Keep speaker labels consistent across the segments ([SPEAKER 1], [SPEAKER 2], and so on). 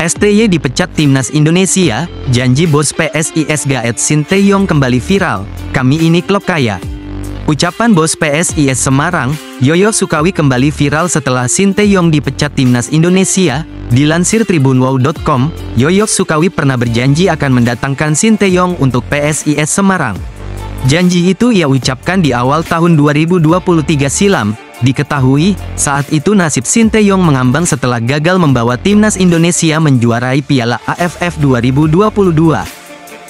[SPEAKER 1] STY dipecat Timnas Indonesia, janji bos PSIS Gaet Sinteyong kembali viral, kami ini klub kaya. Ucapan bos PSIS Semarang, Yoyo Sukawi kembali viral setelah Sinteyong dipecat Timnas Indonesia. Dilansir tribunwow.com, Yoyo Sukawi pernah berjanji akan mendatangkan Sinteyong untuk PSIS Semarang. Janji itu ia ucapkan di awal tahun 2023 silam. Diketahui, saat itu nasib Sinteyong mengambang setelah gagal membawa Timnas Indonesia menjuarai Piala AFF 2022.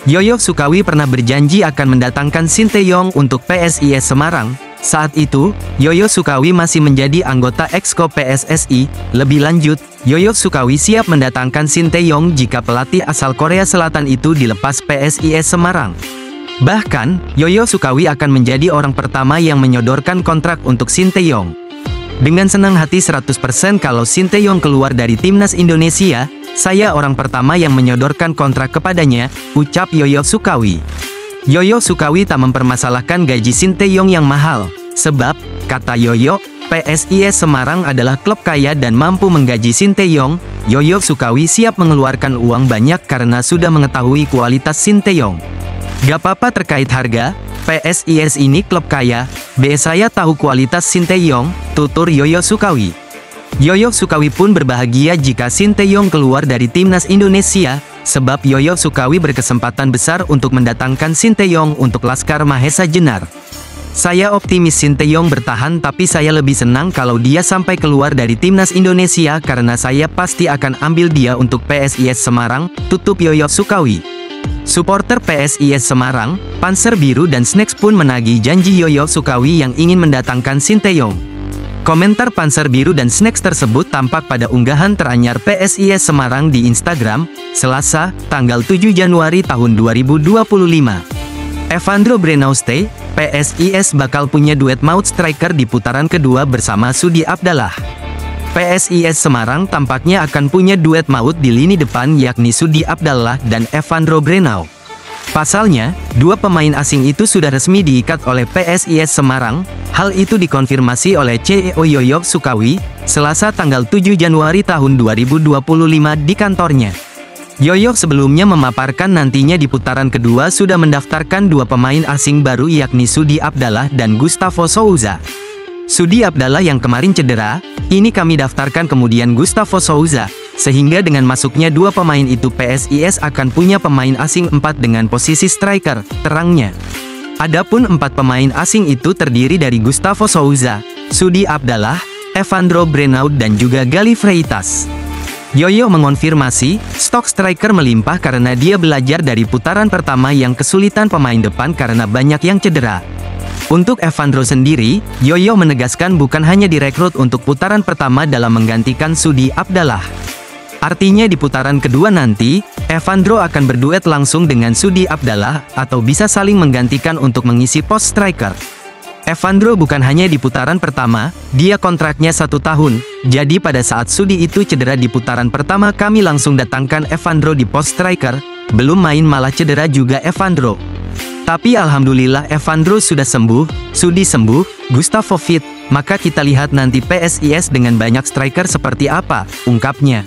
[SPEAKER 1] Yoyo Sukawi pernah berjanji akan mendatangkan Sinteyong untuk PSIS Semarang. Saat itu, Yoyo Sukawi masih menjadi anggota Exco PSSI. Lebih lanjut, Yoyo Sukawi siap mendatangkan Sinteyong jika pelatih asal Korea Selatan itu dilepas PSIS Semarang. Bahkan, Yoyo Sukawi akan menjadi orang pertama yang menyodorkan kontrak untuk Sinteyong. Dengan senang hati 100% kalau Sinteyong keluar dari Timnas Indonesia, saya orang pertama yang menyodorkan kontrak kepadanya, ucap Yoyo Sukawi. Yoyo Sukawi tak mempermasalahkan gaji Sinteyong yang mahal, sebab, kata Yoyo, PSIS Semarang adalah klub kaya dan mampu menggaji Sinteyong. Yoyo Sukawi siap mengeluarkan uang banyak karena sudah mengetahui kualitas Sinteyong. Gak apa-apa terkait harga, PSIS ini klub kaya, saya tahu kualitas Sinteyong, tutur Yoyo Sukawi. Yoyo Sukawi pun berbahagia jika Sinteyong keluar dari Timnas Indonesia, sebab Yoyo Sukawi berkesempatan besar untuk mendatangkan Sinteyong untuk Laskar Mahesa Jenar. Saya optimis Sinteyong bertahan, tapi saya lebih senang kalau dia sampai keluar dari Timnas Indonesia karena saya pasti akan ambil dia untuk PSIS Semarang, tutup Yoyo Sukawi. Supporter PSIS Semarang, Panser Biru dan Snacks pun menagih janji Yoyo Sukawi yang ingin mendatangkan Sinteyong. Komentar Panser Biru dan Snacks tersebut tampak pada unggahan teranyar PSIS Semarang di Instagram, Selasa, tanggal 7 Januari tahun 2025. Evandro Brenauste, PSIS bakal punya duet maut striker di putaran kedua bersama Sudi Abdallah. PSIS Semarang tampaknya akan punya duet maut di lini depan yakni Sudi Abdallah dan Evandro Brenau. Pasalnya, dua pemain asing itu sudah resmi diikat oleh PSIS Semarang. Hal itu dikonfirmasi oleh CEO Yoyo Sukawi, Selasa tanggal 7 Januari tahun 2025 di kantornya. Yoyo sebelumnya memaparkan nantinya di putaran kedua sudah mendaftarkan dua pemain asing baru yakni Sudi Abdallah dan Gustavo Souza. Sudi Abdallah yang kemarin cedera, ini kami daftarkan kemudian Gustavo Souza, sehingga dengan masuknya dua pemain itu PSIS akan punya pemain asing 4 dengan posisi striker, terangnya. Adapun 4 pemain asing itu terdiri dari Gustavo Souza, Sudi Abdallah, Evandro Brenau dan juga Gali Freitas. Yoyo mengonfirmasi, stok striker melimpah karena dia belajar dari putaran pertama yang kesulitan pemain depan karena banyak yang cedera. Untuk Evandro sendiri, Yoyo menegaskan bukan hanya direkrut untuk putaran pertama dalam menggantikan Sudi Abdallah. Artinya di putaran kedua nanti, Evandro akan berduet langsung dengan Sudi Abdallah, atau bisa saling menggantikan untuk mengisi pos striker. Evandro bukan hanya di putaran pertama, dia kontraknya 1 tahun, jadi pada saat Sudi itu cedera di putaran pertama kami langsung datangkan Evandro di pos striker, belum main malah cedera juga Evandro. Tapi alhamdulillah Evandro sudah sembuh, Sudi sembuh, Gustavo fit, maka kita lihat nanti PSIS dengan banyak striker seperti apa, ungkapnya.